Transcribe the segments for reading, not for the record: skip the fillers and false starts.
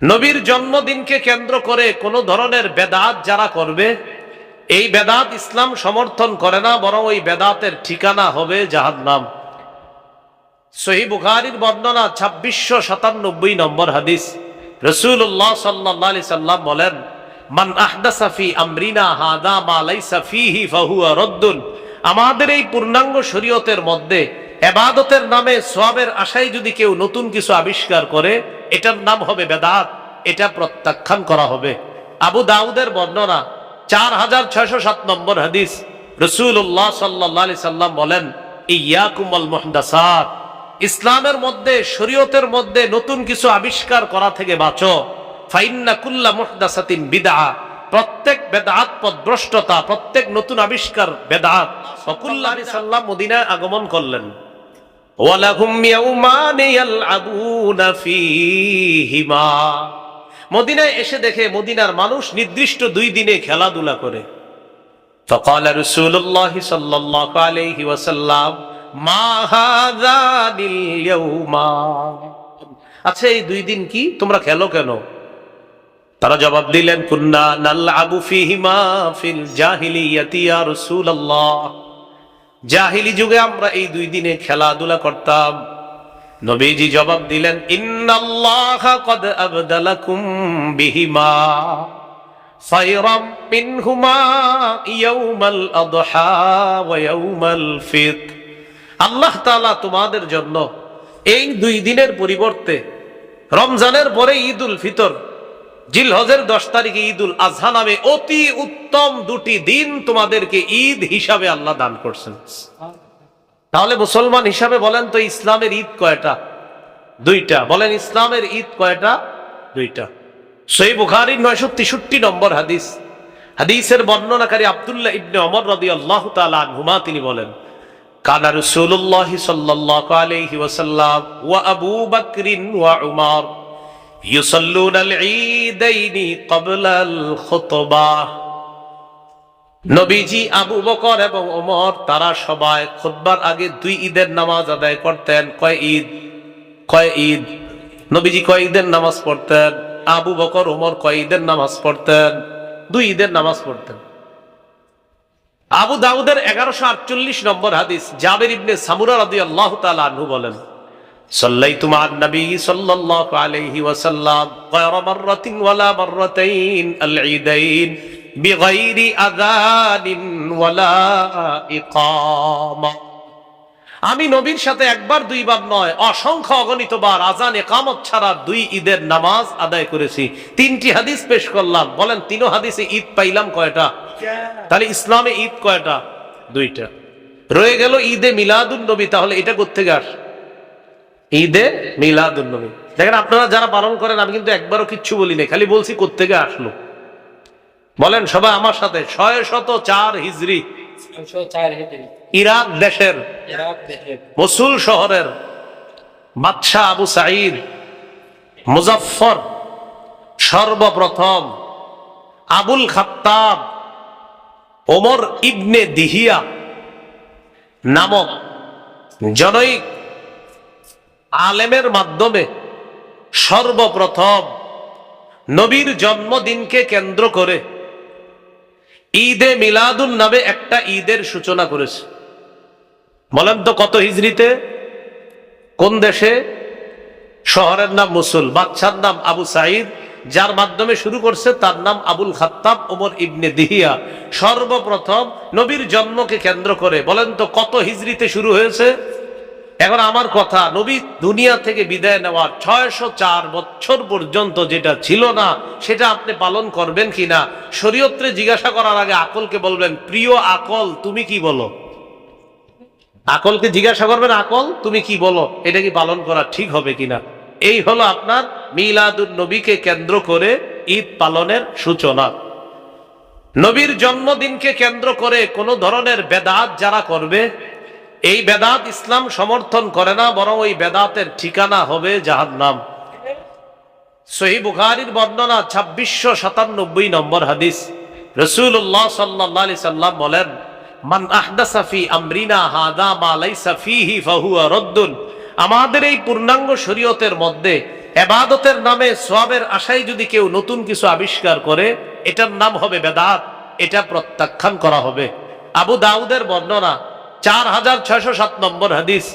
নবীর জন্মদিনকে কেন্দ্র করে কোন ধরনের বেদাত যারা করবে, এই বেদাত ইসলাম সমর্থন করে না, বরং ওই বেদাতের ঠিকানা হবে জাহান্নাম। সহিহ বুখারীর বর্ণনা 2697 নম্বর হাদিস। রাসূলুল্লাহ সাল্লাল্লাহু আলাইহি সাল্লাম বলেন, মান আহদাসা ফি আমরিনা হাদা মা লাইসা ফিহি ফাহুয়া রাদ্দুন। আমাদের এই পূর্ণাঙ্গ শরীয়তের মধ্যে ইবাদতের নামে সওয়াবের আশায় যদি কেউ নতুন কিছু আবিষ্কার করে, এটার নাম হবে বেদাত, এটা প্রত্যাখ্যান করা হবে। আবু দাউদের বর্ণনা 4607 নম্বর হাদিস। রাসূলুল্লাহ সাল্লাল্লাহু আলাইহি সাল্লাম বলেন, ইয়াকুম আল মুহদাসাত। ইসলামের মধ্যে, শরীয়তের মধ্যে নতুন কিছু আবিষ্কার করা থেকে বাঁচো। ফাইন্না কুল্লা মুহদাসাতিন বিদআ। প্রত্যেক বেদাত পথভ্রষ্টতা, প্রত্যেক নতুন আবিষ্কার বেদাত। ওয়াকুল্লা সাল্লাম মদিনায় আগমন করলেন। ওয়ালাহুম ইয়াউমান ইয়ালআবুনা ফীহিমা। মদিনায় এসে দেখে মদিনার মানুষ নির্দিষ্ট 2 দিনে খেলাধুলা করে। ফাকালা রাসূলুল্লাহ সাল্লাল্লাহু আলাইহি ওয়াসাল্লাম, মা হাযানিল ইয়াউমা। আচ্ছা, এই 2 দিন কি তোমরা খেলো কেন? তারা জবাব দিলেন, কুন্না নালআবু ফীহিমা ফিল জাহিলিয়াতি ইয়া রাসূলুল্লাহ। জাহিলি যুগে আমরা এই 2 দিনে খেলাধুলা করতাম। নবীজি জবাব দিলেন, ইন্নাল্লাহা কদ আবদালাকুম বিহিমা খায়রাম মিনহুমা ইয়াউমাল আযহা ওয়া ইয়াউমাল ফিতর। আল্লাহ তাআলা তোমাদের জন্য এই 2 দিনের পরিবর্তে রমজানের পরে ঈদুল ফিতর, জিলহজের 10 তারিখে ঈদুল আজহা নামে অতি উত্তম 2টি দিন তোমাদেরকে ঈদ হিসাবে আল্লাহ দান করছেন। তাহলে মুসলমান হিসাবে বলেন তো, ইসলামের ঈদ কয়টা? 2টা। বলেন, ইসলামের ঈদ কয়টা? 2টা। সহিহ বুখারীর 963 নম্বর হাদিস। হাদিসের বর্ণনাকারী আব্দুল্লাহ ইবনে ওমর রাদিয়াল্লাহু তাআলা আনহুমা তিনি বলেন, কানা রাসূলুল্লাহ সাল্লাল্লাহু আলাইহি ওয়াসাল্লাম ওয়া আবু বকর ওয়া উমর ইউসাল্লুনাল ঈদাইনি ক্বাবলাল খুতবাহ। নবীজি, আবু বকর এবং ওমর তারা সবাই খুতবার আগে 2 ঈদের নামাজ আদায় করতেন। কয় ঈদ? কয় ঈদ? নবীজি কয় ঈদের নামাজ পড়তেন? আবু বকর ওমর কয় ঈদের নামাজ পড়তেন? 2 ঈদের নামাজ পড়তেন। আবু দাউদের 1148 নম্বর হাদিস। জাবির ইবনে সামুরা রাদিয়াল্লাহু তাআলা আনহু বলেন, সাল্লাইতু মা'আন নবী সাল্লাল্লাহু আলাইহি ওয়াসাল্লাম গায়রা মাররাতিন ওয়ালা মাররাতাইন আল ঈদাইন বিগাইরি আযানিন ওয়ালা ইকামা। আমি নবীর সাথে একবার 2 বার নয়, অসংখ্য অগণিত বার আযান ইকামত ছাড়া 2 ঈদের নামাজ আদায় করেছি। 3টি হাদিস পেশ করলাম। বলেন, 3 হাদিসে ঈদ পাইলাম কয়টা? তাহলে ইসলামে ঈদ কয়টা? 2টা। রয়ে গেল ঈদে মিলাদুন নবী। তাহলে এটা কোত্থেকে আসে? ঈদে মিলাদুন নবী। দেখেন, আপনারা যারা পালন করেন, আমি কিন্তু একবারও কিচ্ছু বলি নাই, খালি বলছি কোত্থেকে আসলো। বলেন সবাই আমার সাথে, 604 হিজরি। ইরাক দেশের মসুল শহরের বাদশাহ আবু সাঈদ মুজাফফর সর্বপ্রথম আবুল খাত্তাব ওমর ইবনে দিহিয়া নামক জনৈক আলেমের মাধ্যমে সর্বপ্রথম নবীর জন্মদিনকে কেন্দ্র করে ঈদে মিলাদুন নামে একটা ঈদের সূচনা করেছে। বলেন তো কত হিজরিতে? কোন দেশে? শহরের নাম মুসুল, বাদশার নাম আবু সাঈদ, যার মাধ্যমে শুরু করছে তার নাম আবুল খাত্তাব ওমর ইবনে দিহিয়া। সর্বপ্রথম নবীর জন্মকে কেন্দ্র করে। বলেন তো কত হিজরিতে শুরু হয়েছে? এখন আমার কথা, নবী দুনিয়া থেকে বিদায় নেওয়ার 604 বছর পর্যন্ত যেটা ছিল না, সেটা আপনি পালন করবেন কিনা? শরীয়তে জিজ্ঞাসা করার আগে আকলকে বলবেন, প্রিয় আকল তুমি কি বলো? আকলকে জিজ্ঞাসা করবেন, আকল তুমি কি বলো, এটা কি পালন করা ঠিক হবে কিনা? এই হলো আপনার মিলাদুন নবীকে কেন্দ্র করে ঈদ পালনের সূচনা। নবীর জন্মদিনকে কেন্দ্র করে কোন ধরনের বেদাত যারা করবে, এই বেদাত ইসলাম সমর্থন করে না, বরং ওই বেদাতের ঠিকানা হবে জাহান্নাম। সহিহ বুখারীর বর্ণনা 2697 নম্বর হাদিস। রাসূলুল্লাহ সাল্লাল্লাহু আলাইহি সাল্লাম বলেন, মান আহদাসা ফি আমরিনা হাদা মা লাইসা ফীহি ফাহুয়া রাদ্দুন। আমাদের এই পূর্ণাঙ্গ শরীয়তের মধ্যে ইবাদতের নামে সওয়াবের আশায় যদি কেউ নতুন কিছু আবিষ্কার করে, এটার নাম হবে বেদাত, এটা প্রত্যাখ্যান করা হবে। আবু দাউদের বর্ণনা 4607 নম্বর হাদিস,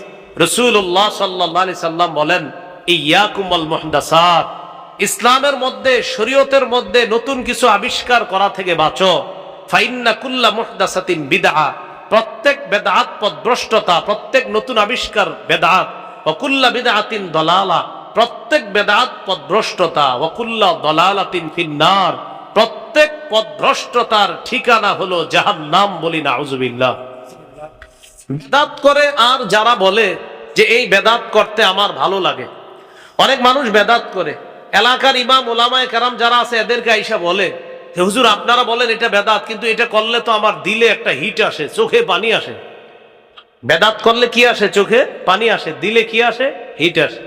রাসূলুল্লাহ সাল্লাল্লাহু আলাইহি সাল্লাম বলেন, ইয়াকুম ওয়াল মুহদাসাত, ইসলামের মধ্যে, শরীয়তের মধ্যে নতুন কিছু আবিষ্কার করা থেকে বাঁচো। ফাইন্না কুল্লা মুহদাসাতিন বিদআ, প্রত্যেক বেদাত পথভ্রষ্টতা, প্রত্যেক নতুন আবিষ্কার বেদাত। ওয়া কুল্লা বিদআতিন দালালা, প্রত্যেক বেদাত পথভ্রষ্টতা। ওয়া কুল্লা দালালাতিন ফিন্নার, প্রত্যেক পথভ্রষ্টতার ঠিকানা হলো জাহান্নাম। বলি নাউযুবিল্লাহ। বেদাত করে আর যারা বলে যে এই বেদাত করতে আমার ভালো লাগে, অনেক মানুষ বেদাত করে, এলাকার ইমাম ওলামায়ে কেরাম যারা আছে এদেরকে আইসা বলে, হুজুর আপনারা বলেন এটা বেদাত, কিন্তু এটা করলে তো আমার দিলে একটা হিট আসে, চোখে পানি আসে। বেদাত করলে কি আসে? চোখে পানি আসে। দিলে কি আসে? হিট আসে।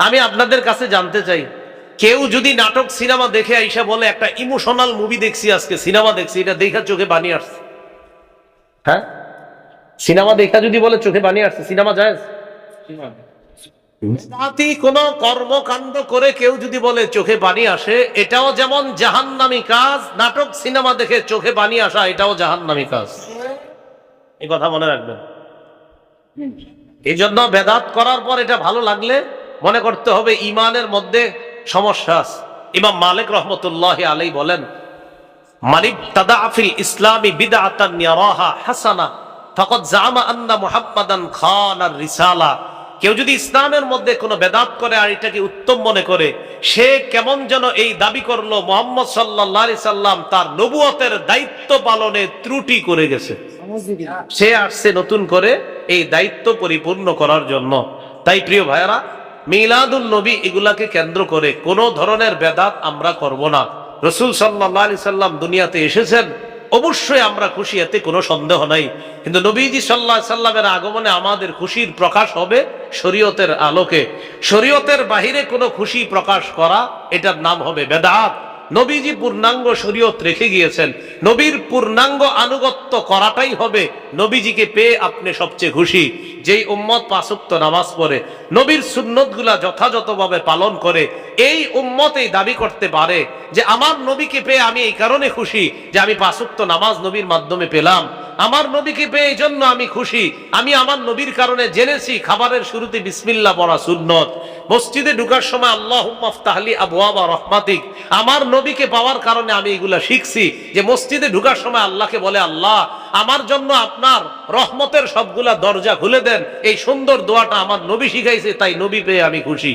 আমি আপনাদের কাছে জানতে চাই, কেউ যদি নাটক সিনেমা দেখে আইসা বলে একটা ইমোশনাল মুভি দেখছি, আজকে সিনেমা দেখছি, এটা দেখা চোখে পানি আসছে, হ্যাঁ? সিনেমা দেখা যদি বলে চোখে পানি আসছে, সিনেমা যায়? কোন কর্মকাণ্ড করে কেউ যদি বলে চোখে পানি আসে, এটাও যেমন জাহান্নামী কাজ। নাটক সিনেমা দেখে চোখে পানি আসা, এটাও জাহান্নামী কাজ। এই কথা মনে রাখবেন। এই জন্য বেদাত করার পর এটা ভালো লাগলে মনে করতে হবে ইমানের মধ্যে সমস্যা আছে। ইমাম মালিক রহমতুল্লাহি আলাইহি বলেন, মানিবতাদা ফিল ইসলামি বিদআতান ইয়ারাহা হাসানা ফাকাদ জামা আন্না মুহাম্মাদান খানার রিসালা। কেউ যদি ইসলামের মধ্যে কোনো বেদাত করে আর এটাকে উত্তম মনে করে, সে কেমন যেন এই দাবি করলো মুহাম্মদ সাল্লাল্লাহু আলাইহি সাল্লাম তার নবুয়তের দায়িত্ব পালনে ত্রুটি করে গেছে। সে আসছে নতুন করে এই দায়িত্ব পরিপূর্ণ করার জন্য। তাই প্রিয় ভাইয়েরা, মিলাদুন নবী এগুলাকে কেন্দ্র করে কোনো ধরনের বেদাত আমরা করব না। রাসূল সাল্লাল্লাহু আলাইহি সাল্লাম দুনিয়াতে এসেছেন, অবশ্যই আমরা খুশি, এতে কোনো সন্দেহ নাই। কিন্তু নবীজি সাল্লাল্লাহু আলাইহি সাল্লামের আগমনে আমাদের খুশির প্রকাশ হবে শরীয়তের আলোকে। শরীয়তের বাহিরে কোনো খুশি প্রকাশ করা, এটার নাম হবে বেদাত। নবীজি পূর্ণাঙ্গ শরীয়ত রেখে গিয়েছেন, নবীর পূর্ণাঙ্গ আনুগত্য করাটাই হবে নবীজিকে পেয়ে আপনি সবচেয়ে খুশি। যেই উম্মত 5 ওয়াক্ত নামাজ পড়ে, নবীর সুন্নতগুলা যথাযথভাবে পালন করে, এই উম্মত এই দাবি করতে পারে যে আমার নবীকে পেয়ে আমি এই কারণে খুশি যে আমি 5 ওয়াক্ত নামাজ নবীর মাধ্যমে পেলাম। আমার নবীকে পেয়ে এই জন্য আমি খুশি, আমি আমার নবীর কারণে জেনেছি খাবারের শুরুতে বিসমিল্লাহ পড়া সুন্নত। মসজিদে ঢুকার সময় আল্লাহুম্মা ফতাহলি আবওয়াবা রাহমাতিক, আমার নবীকে পাওয়ার কারণে আমি এগুলা শিখছি যে মসজিদে ঢুকার সময় আল্লাহকে বলে, আল্লাহ আমার জন্য আপনার রহমতের সবগুলা দরজা খুলে দেন। এই সুন্দর দোয়াটা আমার নবী শিখাইছে, তাই নবী পেয়ে আমি খুশি।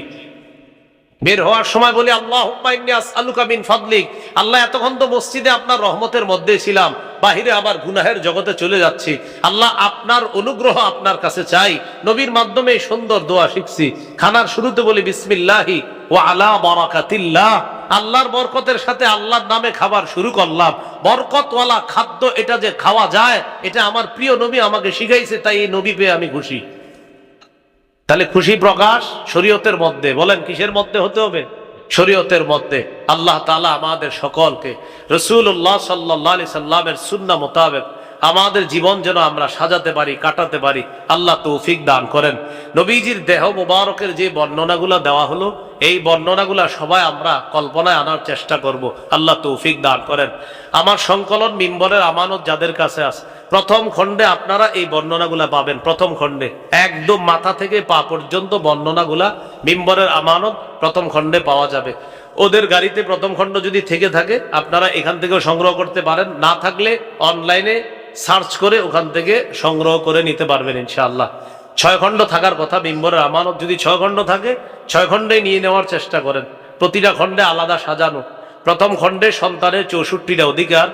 বের হওয়ার সময় বলি, আল্লাহুম্মা ইন্নী আসআলুকা মিন ফাদলিক, আল্লাহ এতক্ষণ তো মসজিদে আপনার রহমতের মধ্যে ছিলাম, বাহিরে আবার গুনাহের জগতে চলে যাচ্ছি, আল্লাহ আপনার অনুগ্রহ আপনার কাছে চাই। নবীর মাধ্যমে এই সুন্দর দোয়া শিখছি। খানার শুরুতে বলি বিসমিল্লাহি ওয়া আলা বারাকাতিল্লাহ, আল্লাহর বরকতের সাথে আল্লাহর নামে খাবার শুরু করলাম। বরকতওয়ালা খাদ্য এটা যে খাওয়া যায়, এটা আমার প্রিয় নবী আমাকে শিখাইছে, তাই এই নবী পেয়ে আমি খুশি। তাহলে খুশি প্রকাশ শরীয়তের মধ্যে। বলেন কিসের মধ্যে হতে হবে? শরীয়তের মধ্যে। আল্লাহ তাআলা আমাদের সকলকে রাসূলুল্লাহ সাল্লাল্লাহু আলাইহি সাল্লামের সুন্নাহ মোতাবেক আমাদের জীবন যেন আমরা সাজাতে পারি, কাটাতে পারি, আল্লাহ তৌফিক দান করেন। নবীজির দেহ মুবারকের যে বর্ণনাগুলো দেওয়া হলো, এই বর্ণনাগুলা সবাই আমরা কল্পনায় আনার চেষ্টা করব, আল্লাহ তৌফিক দান করেন। আমার সংকলন মিম্বরের আমানত যাদের কাছে আছে, প্রথম খণ্ডে আপনারা এই বর্ণনাগুলা পাবেন। প্রথম খণ্ডে একদম মাথা থেকে পা পর্যন্ত বর্ণনাগুলা মিম্বরের আমানত প্রথম খণ্ডে পাওয়া যাবে। ওদের গাড়িতে প্রথম খণ্ড যদি থেকে থাকে আপনারা এখান থেকেও সংগ্রহ করতে পারেন, না থাকলে অনলাইনে সার্চ করে ওখান থেকে সংগ্রহ করে নিতে পারবেন ইনশাআল্লাহ। 6 খণ্ড থাকার কথা মিম্বরের আমানত, যদি 6 খণ্ড থাকে 6 খণ্ডে নিয়ে নেওয়ার চেষ্টা করেন। প্রতিটা খণ্ডে আলাদা সাজানো। প্রথম খণ্ডে সন্তানের 64টা অধিকার,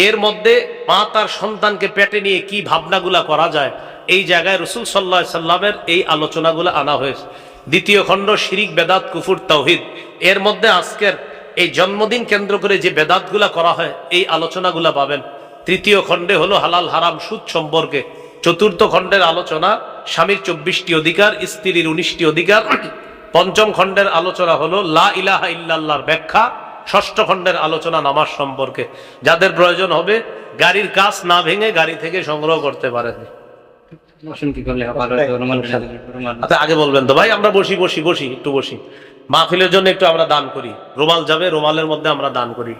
এর মধ্যে মা তার সন্তানকে পেটে নিয়ে কি ভাবনাগুলা করা যায়, এই জায়গায় রাসূল সাল্লাল্লাহু আলাইহি সাল্লামের এই আলোচনাগুলো আনা হয়েছে। দ্বিতীয় খণ্ড শিরিক, বেদাত, কুফর, তাওহীদ, এর মধ্যে আজকের এই জন্মদিন কেন্দ্র করে যে বেদাতগুলা করা হয় এই আলোচনাগুলা পাবেন। তৃতীয় খণ্ডে হলো হালাল হারাম সুদ সম্পর্কে। চতুর্থ খণ্ডের আলোচনা স্বামীর 24টি অধিকার, স্ত্রীর 19টি অধিকার। পঞ্চম খণ্ডের আলোচনা হলো লা ইলাহা ইল্লাল্লাহর ব্যাখ্যা। ষষ্ঠ খণ্ডের আলোচনা নামাজ সম্পর্কে। যাদের প্রয়োজন হবে গাড়ির কাজ না ভেঙে গাড়ি থেকে সংগ্রহ করতে পারেন। আচ্ছা আগে বলবেন তো ভাই, আমরা বসি একটু বসি। মাহফিলের জন্য একটু আমরা দান করি, রুমাল যাবে, রুমালের মধ্যে আমরা দান করি।